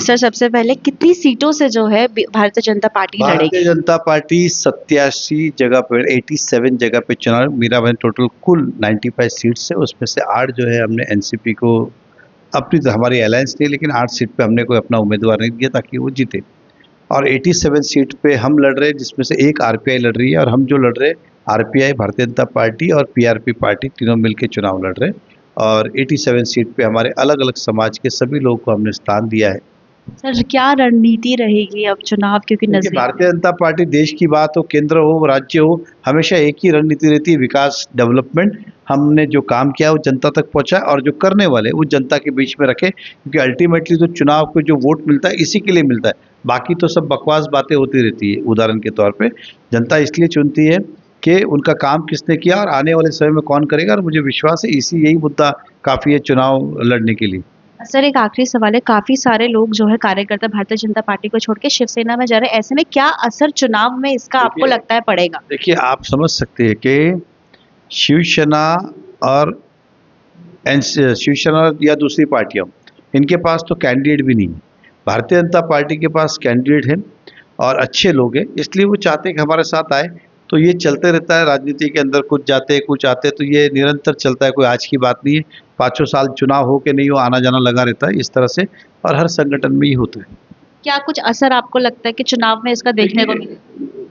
Sir, सबसे पहले कितनी सीटों से जो है भारतीय जनता पार्टी भारतीय लड़ेगी? जनता पार्टी 87 जगह पे 87 जगह पे चुनाव, मेरा बहन टोटल कुल 95 सीट्स है, उसमें से 8 जो है हमने एनसीपी को अपनी, तो हमारी अलायंस नहीं, लेकिन 8 सीट पे हमने कोई अपना उम्मीदवार नहीं दिया ताकि वो जीते। और 87 सीट पे हम लड़ रहे हैं, जिसमें से एक आरपीआई लड़ रही है, और हम जो लड़ रहे हैं आरपीआई, भारतीय जनता पार्टी और पीआरपी पार्टी, तीनों मिलकर चुनाव लड़ रहे हैं। और 87 सीट पे हमारे अलग अलग समाज के सभी लोगों को हमने स्थान दिया है। सर, क्या रणनीति रहेगी अब चुनाव क्योंकि देखिए, नजदीक भारतीय जनता पार्टी, देश की बात हो, केंद्र हो, राज्य हो, हमेशा एक ही रणनीति रहती है, विकास, डेवलपमेंट। हमने जो काम किया वो जनता तक पहुंचा, और जो करने वाले वो जनता के बीच में रखे, क्योंकि अल्टीमेटली तो चुनाव को जो वोट मिलता है इसी के लिए मिलता है, बाकी तो सब बकवास बातें होती रहती है। उदाहरण के तौर पे जनता इसलिए चुनती है कि उनका काम किसने किया और आने वाले समय में कौन करेगा, और मुझे विश्वास है यही मुद्दा काफ़ी है चुनाव लड़ने के लिए। सर, एक आखिरी सवाल है, काफी सारे लोग जो है कार्यकर्ता भारतीय जनता पार्टी को छोड़ के शिवसेना में जा रहे हैं, ऐसे में क्या असर चुनाव में इसका आपको लगता है पड़ेगा? देखिए, आप समझ सकते हैं कि शिवसेना और शिवसेना या दूसरी पार्टियां, इनके पास तो कैंडिडेट भी नहीं है। भारतीय जनता पार्टी के पास कैंडिडेट हैं और अच्छे लोग हैं, इसलिए वो चाहते हैं कि हमारे साथ आए। तो ये चलते रहता है राजनीति के अंदर, कुछ जाते हैं कुछ आते हैं, तो ये निरंतर चलता है, कोई आज की बात नहीं है। 5 साल चुनाव हो के नहीं हो, आना जाना लगा रहता है इस तरह से, और हर संगठन में ही होता है। क्या कुछ असर आपको लगता है कि चुनाव में इसका देखने को मिलेगा?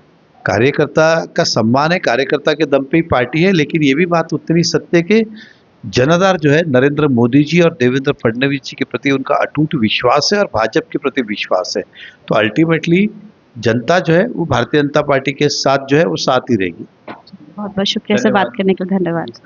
कार्यकर्ता का सम्मान है, कार्यकर्ता के दम पे ही पार्टी है, लेकिन ये भी बात उतनी सत्य है कि जनाधार जो है नरेंद्र मोदी जी और देवेंद्र फडणवीस जी के प्रति उनका अटूट विश्वास है, और भाजपा के प्रति विश्वास है। तो अल्टीमेटली जनता जो है वो भारतीय जनता पार्टी के साथ जो है वो साथ ही रहेगी। बहुत बहुत शुक्रिया सर, बात करने के लिए धन्यवाद।